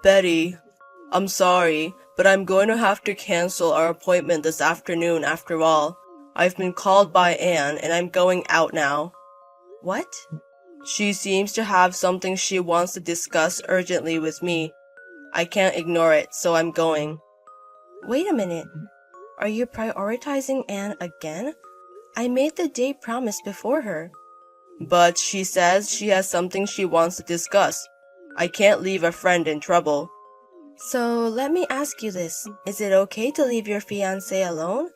Betty, I'm sorry, but I'm going to have to cancel our appointment this afternoon after all. I've been called by Anne and I'm going out now. What? She seems to have something she wants to discuss urgently with me. I can't ignore it, so I'm going. Wait a minute. Are you prioritizing Anne again? I made the date promise before her. But she says she has something she wants to discuss. I can't leave a friend in trouble. So let me ask you this. Is it okay to leave your fiancé alone?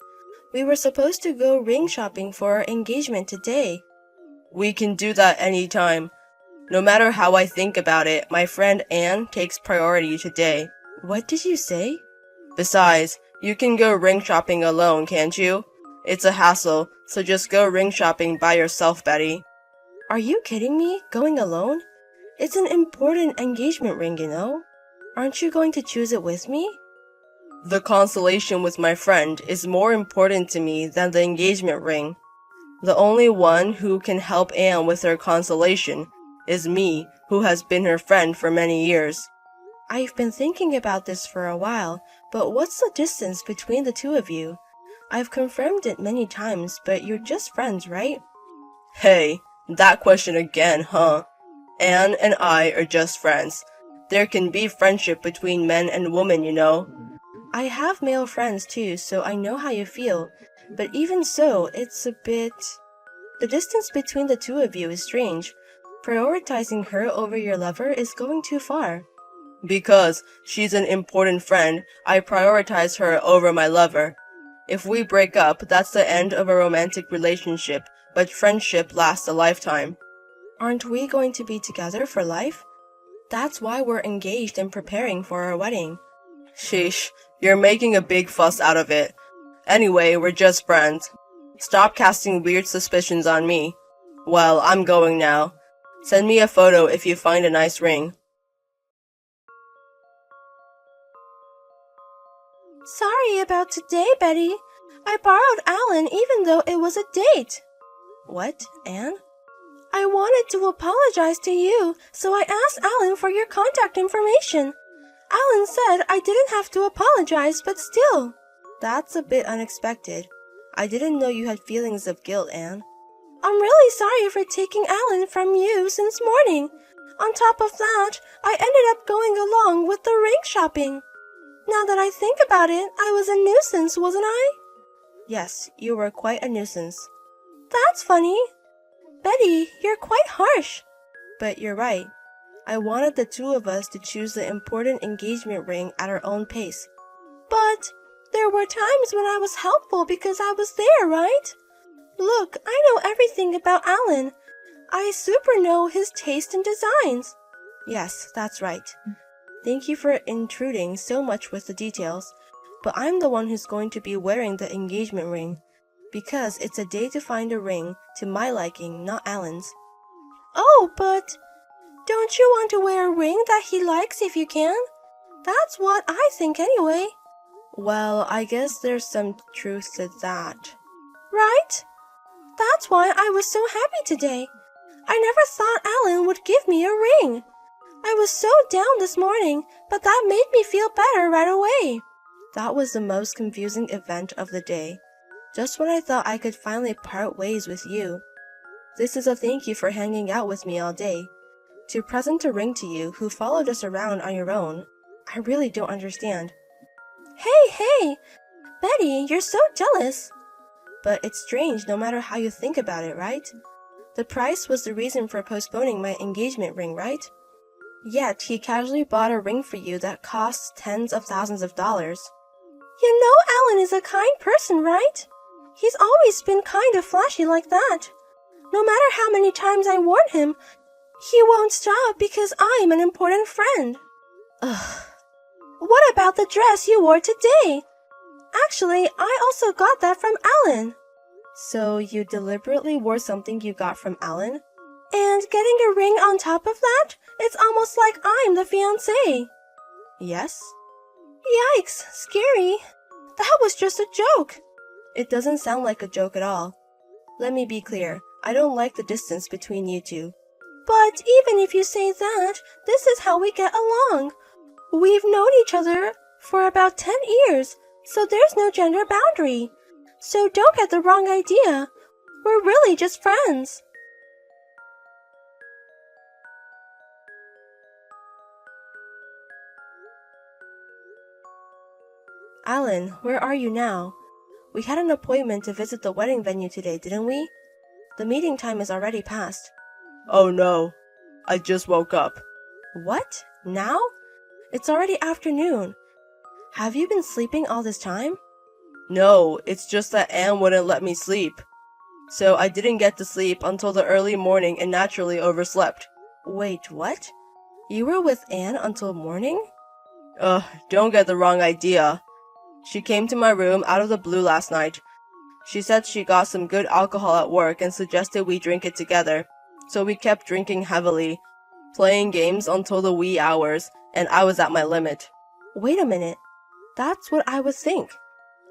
We were supposed to go ring shopping for our engagement today. We can do that anytime. No matter how I think about it, my friend Anne takes priority today. What did you say? Besides, you can go ring shopping alone, can't you? It's a hassle, so just go ring shopping by yourself, Betty. Are you kidding me? Going alone? It's an important engagement ring, you know. Aren't you going to choose it with me? The consolation with my friend is more important to me than the engagement ring. The only one who can help Anne with her consolation is me, who has been her friend for many years. I've been thinking about this for a while, but what's the distance between the two of you? I've confirmed it many times, but you're just friends, right? Hey, that question again, huh? Anne and I are just friends. There can be friendship between men and women, you know. I have male friends too, so I know how you feel. But even so, it's a bit... The distance between the two of you is strange. Prioritizing her over your lover is going too far. Because she's an important friend, I prioritize her over my lover. If we break up, that's the end of a romantic relationship, but friendship lasts a lifetime. Aren't we going to be together for life? That's why we're engaged and preparing for our wedding. Sheesh, you're making a big fuss out of it. Anyway, we're just friends. Stop casting weird suspicions on me. Well, I'm going now. Send me a photo if you find a nice ring. Sorry about today, Betty. I borrowed Alan even though it was a date. What, Anne? I wanted to apologize to you, so I asked Alan for your contact information. Alan said I didn't have to apologize, but still. That's a bit unexpected. I didn't know you had feelings of guilt, Anne. I'm really sorry for taking Alan from you since morning. On top of that, I ended up going along with the ring shopping. Now that I think about it, I was a nuisance, wasn't I? Yes, you were quite a nuisance. That's funny. Betty, you're quite harsh. But you're right. I wanted the two of us to choose the important engagement ring at our own pace. But there were times when I was helpful because I was there, right? Look, I know everything about Alan. I super know his taste in designs. Yes, that's right. Thank you for intruding so much with the details, but I'm the one who's going to be wearing the engagement ring, because it's a day to find a ring to my liking, not Alan's. Oh, but don't you want to wear a ring that he likes if you can? That's what I think anyway. Well, I guess there's some truth to that. Right? That's why I was so happy today. I never thought Alan would give me a ring. I was so down this morning, but that made me feel better right away. That was the most confusing event of the day. Just when I thought I could finally part ways with you. This is a thank you for hanging out with me all day. To present a ring to you who followed us around on your own. I really don't understand. Hey, Betty, you're so jealous. But it's strange no matter how you think about it, right? The price was the reason for postponing my engagement ring, right? Yet he casually bought a ring for you that costs tens of thousands of dollars. You know Alan is a kind person, right? He's always been kind of flashy like that. No matter how many times I warn him, he won't stop because I'm an important friend. Ugh. What about the dress you wore today? Actually, I also got that from Alan. So you deliberately wore something you got from Alan? And getting a ring on top of that? It's almost like I'm the fiancé. Yes? Yikes, scary. That was just a joke. It doesn't sound like a joke at all. Let me be clear. I don't like the distance between you two. But even if you say that, this is how we get along. We've known each other for about 10 years, so there's no gender boundary. So don't get the wrong idea. We're really just friends. Alan, where are you now? We had an appointment to visit the wedding venue today, didn't we? The meeting time is already past. Oh no, I just woke up. What? Now? It's already afternoon. Have you been sleeping all this time? No, it's just that Anne wouldn't let me sleep. So I didn't get to sleep until the early morning and naturally overslept. Wait, what? You were with Anne until morning? Don't get the wrong idea. She came to my room out of the blue last night. She said she got some good alcohol at work and suggested we drink it together. So we kept drinking heavily, playing games until the wee hours, and I was at my limit. Wait a minute. That's what I would think.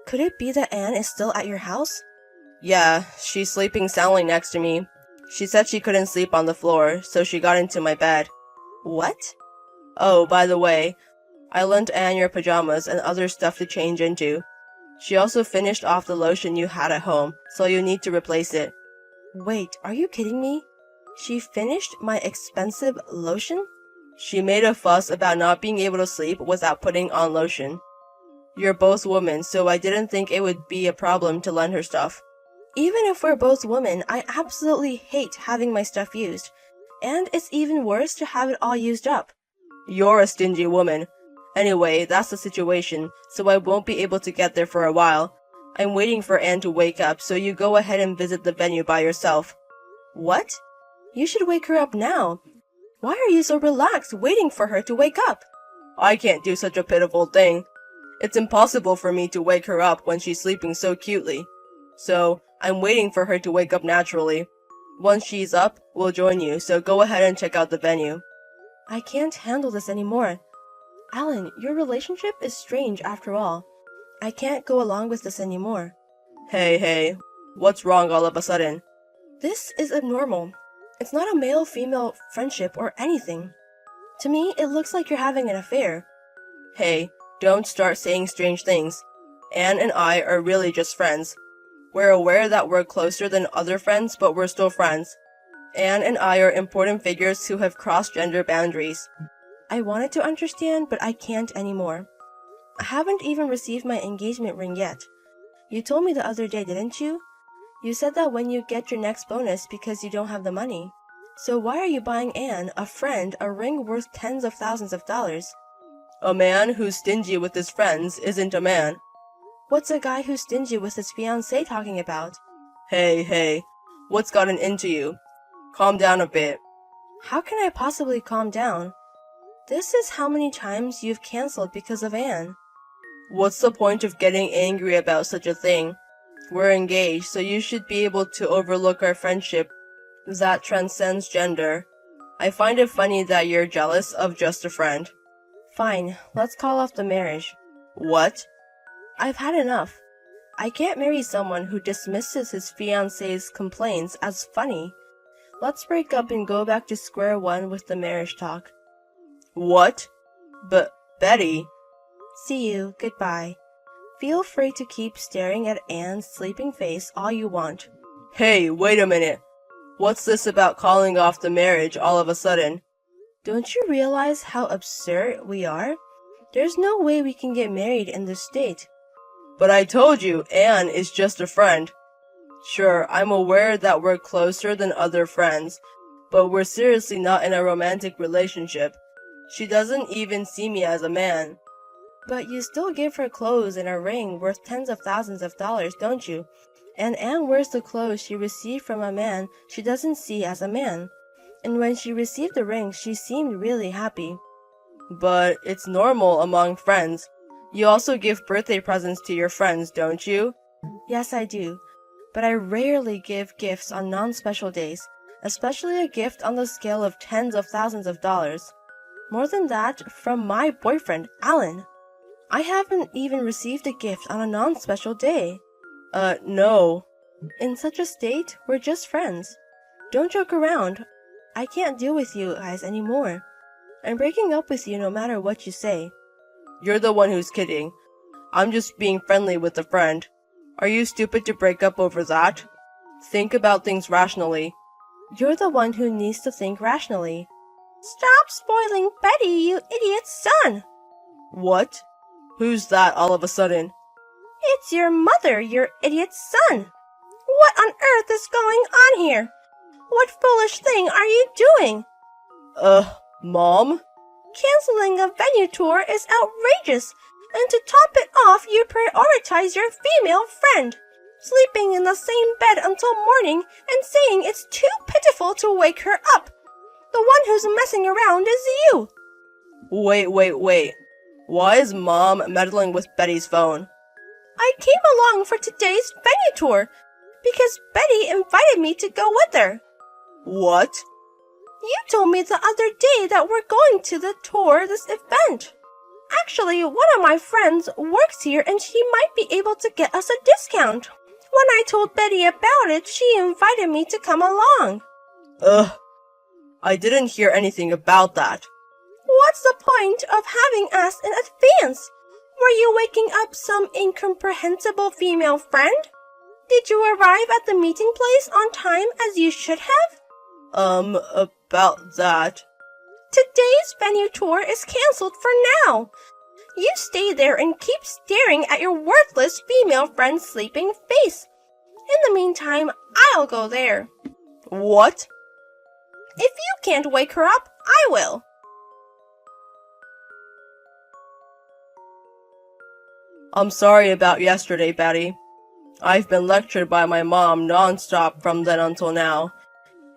Could it be that Anne is still at your house? Yeah, she's sleeping soundly next to me. She said she couldn't sleep on the floor, so she got into my bed. What? Oh, by the way, I lent Anne your pajamas and other stuff to change into. She also finished off the lotion you had at home, so you need to replace it. Wait, are you kidding me? She finished my expensive lotion? She made a fuss about not being able to sleep without putting on lotion. You're both women, so I didn't think it would be a problem to lend her stuff. Even if we're both women, I absolutely hate having my stuff used. And it's even worse to have it all used up. You're a stingy woman. Anyway, that's the situation, so I won't be able to get there for a while. I'm waiting for Anne to wake up, so you go ahead and visit the venue by yourself. What? You should wake her up now. Why are you so relaxed waiting for her to wake up? I can't do such a pitiful thing. It's impossible for me to wake her up when she's sleeping so cutely. So, I'm waiting for her to wake up naturally. Once she's up, we'll join you, so go ahead and check out the venue. I can't handle this anymore. Alan, your relationship is strange after all. I can't go along with this anymore. Hey, what's wrong all of a sudden? This is abnormal. It's not a male-female friendship or anything. To me, it looks like you're having an affair. Hey, don't start saying strange things. Anne and I are really just friends. We're aware that we're closer than other friends, but we're still friends. Anne and I are important figures who have crossed gender boundaries. I wanted to understand, but I can't anymore. I haven't even received my engagement ring yet. You told me the other day, didn't you? You said that when you get your next bonus because you don't have the money. So why are you buying Anne, a friend, a ring worth tens of thousands of dollars? A man who's stingy with his friends isn't a man. What's a guy who's stingy with his fiancé talking about? Hey, what's gotten into you? Calm down a bit. How can I possibly calm down? This is how many times you've canceled because of Anne. What's the point of getting angry about such a thing? We're engaged, so you should be able to overlook our friendship that transcends gender. I find it funny that you're jealous of just a friend. Fine, let's call off the marriage. What? I've had enough. I can't marry someone who dismisses his fiancé's complaints as funny. Let's break up and go back to square one with the marriage talk. What? But, Betty... See you, goodbye. Feel free to keep staring at Anne's sleeping face all you want. Hey, wait a minute. What's this about calling off the marriage all of a sudden? Don't you realize how absurd we are? There's no way we can get married in this state. But I told you, Anne is just a friend. Sure, I'm aware that we're closer than other friends, but we're seriously not in a romantic relationship. She doesn't even see me as a man. But you still give her clothes and a ring worth tens of thousands of dollars, don't you? And Anne wears the clothes she received from a man she doesn't see as a man. And when she received the ring, she seemed really happy. But it's normal among friends. You also give birthday presents to your friends, don't you? Yes, I do. But I rarely give gifts on non-special days, especially a gift on the scale of tens of thousands of dollars. More than that, from my boyfriend, Alan. I haven't even received a gift on a non-special day. No. In such a state, we're just friends. Don't joke around. I can't deal with you guys anymore. I'm breaking up with you no matter what you say. You're the one who's kidding. I'm just being friendly with a friend. Are you stupid to break up over that? Think about things rationally. You're the one who needs to think rationally. Stop spoiling Betty, you idiot son! What? Who's that all of a sudden? It's your mother, your idiot son! What on earth is going on here? What foolish thing are you doing? Mom? Canceling a venue tour is outrageous, and to top it off, you prioritize your female friend, sleeping in the same bed until morning and saying it's too pitiful to wake her up. The one who's messing around is you. Wait. Why is Mom meddling with Betty's phone? I came along for today's venue tour because Betty invited me to go with her. What? You told me the other day that we're going to the tour this event. Actually, one of my friends works here and she might be able to get us a discount. When I told Betty about it, she invited me to come along. I didn't hear anything about that. What's the point of having asked in advance? Were you waking up some incomprehensible female friend? Did you arrive at the meeting place on time as you should have? About that. Today's venue tour is cancelled for now. You stay there and keep staring at your worthless female friend's sleeping face. In the meantime, I'll go there. What? If you can't wake her up, I will. I'm sorry about yesterday, Betty. I've been lectured by my mom non-stop from then until now,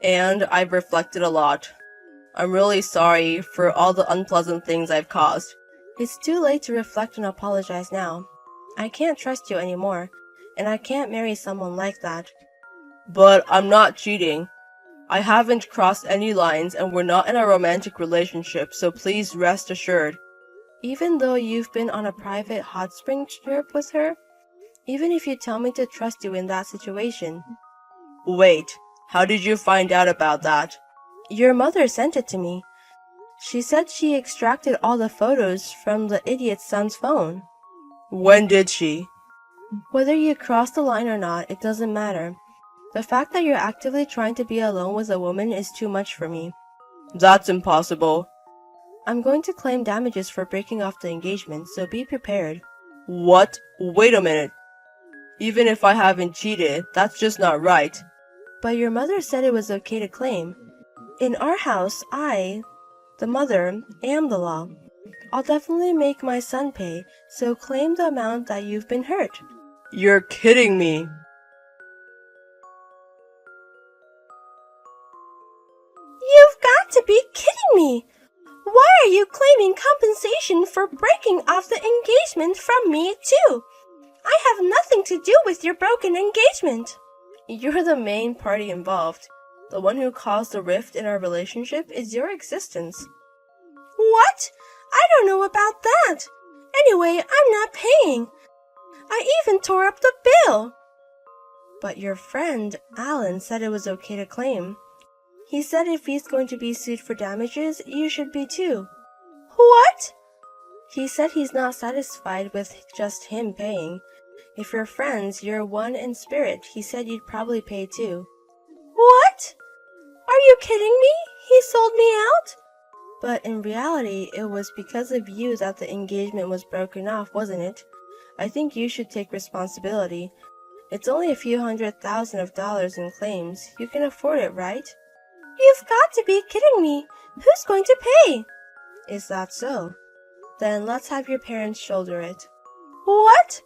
and I've reflected a lot. I'm really sorry for all the unpleasant things I've caused. It's too late to reflect and apologize now. I can't trust you anymore, and I can't marry someone like that. But I'm not cheating. I haven't crossed any lines and we're not in a romantic relationship, so please rest assured. Even though you've been on a private hot spring trip with her? Even if you tell me to trust you in that situation. Wait, how did you find out about that? Your mother sent it to me. She said she extracted all the photos from the idiot's son's phone. When did she? Whether you cross the line or not, it doesn't matter. The fact that you're actively trying to be alone with a woman is too much for me. That's impossible. I'm going to claim damages for breaking off the engagement, so be prepared. What? Wait a minute. Even if I haven't cheated, that's just not right. But your mother said it was okay to claim. In our house, I, the mother, am the law. I'll definitely make my son pay, so claim the amount that you've been hurt. You're kidding me. You've got to be kidding me! Why are you claiming compensation for breaking off the engagement from me, too? I have nothing to do with your broken engagement. You're the main party involved. The one who caused the rift in our relationship is your existence. What? I don't know about that. Anyway, I'm not paying. I even tore up the bill. But your friend, Alan, said it was okay to claim. He said if he's going to be sued for damages, you should be too. What? He said he's not satisfied with just him paying. If you're friends, you're one in spirit. He said you'd probably pay too. What? Are you kidding me? He sold me out? But in reality, it was because of you that the engagement was broken off, wasn't it? I think you should take responsibility. It's only a few $100,000 in claims. You can afford it, right? You've got to be kidding me. Who's going to pay? Is that so? Then let's have your parents shoulder it. What?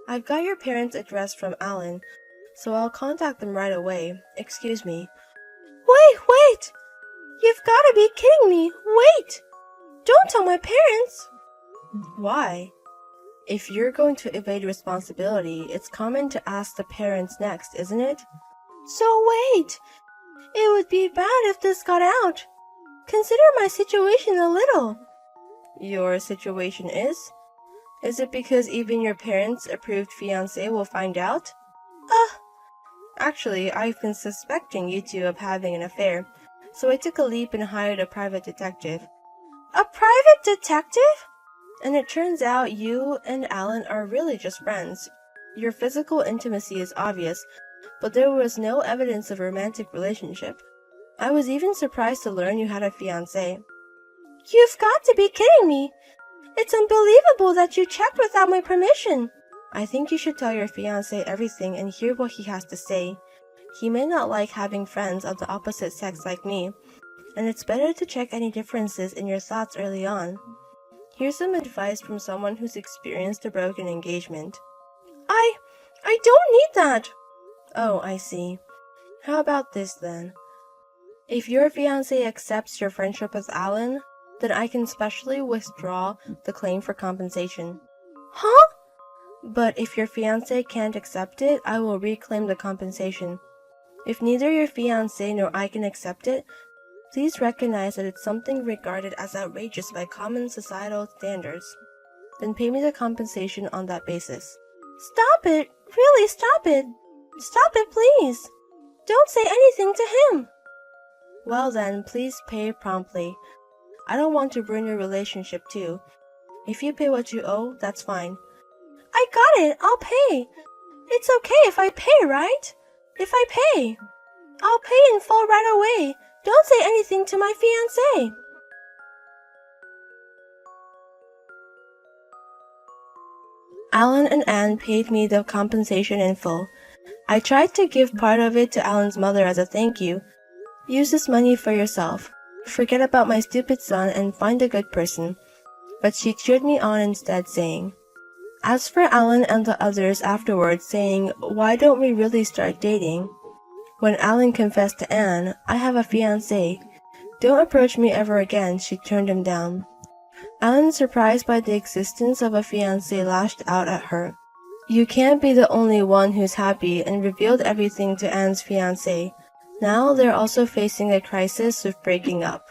I've got your parents' address from Alan, so I'll contact them right away. Excuse me. Wait! You've got to be kidding me. Wait! Don't tell my parents. Why? If you're going to evade responsibility, it's common to ask the parents next, isn't it? So wait! It would be bad if this got out. Consider my situation a little. Your situation is? Is it because even your parents' approved fiancé will find out? Actually, I've been suspecting you two of having an affair, so I took a leap and hired a private detective. A private detective? And it turns out you and Alan are really just friends. Your physical intimacy is obvious, but there was no evidence of a romantic relationship. I was even surprised to learn you had a fiancé. You've got to be kidding me! It's unbelievable that you checked without my permission. I think you should tell your fiancé everything and hear what he has to say. He may not like having friends of the opposite sex like me, and it's better to check any differences in your thoughts early on. Here's some advice from someone who's experienced a broken engagement. I don't need that. Oh, I see. How about this then? If your fiancé accepts your friendship with Alan, then I can specially withdraw the claim for compensation. Huh? But if your fiancé can't accept it, I will reclaim the compensation. If neither your fiancé nor I can accept it, please recognize that it's something regarded as outrageous by common societal standards. Then pay me the compensation on that basis. Stop it! Really, stop it! Stop it, please! Don't say anything to him! Well then, please pay promptly. I don't want to ruin your relationship too. If you pay what you owe, that's fine. I got it! I'll pay! It's okay if I pay, right? If I pay! I'll pay in full right away! Don't say anything to my fiancé! Alan and Anne paid me the compensation in full. I tried to give part of it to Alan's mother as a thank you. Use this money for yourself. Forget about my stupid son and find a good person. But she cheered me on instead, saying, as for Alan and the others afterwards saying, why don't we really start dating? When Alan confessed to Anne, I have a fiancé. Don't approach me ever again, she turned him down. Alan, surprised by the existence of a fiancé, lashed out at her. You can't be the only one who's happy, and revealed everything to Anne's fiancé. Now they're also facing a crisis of breaking up.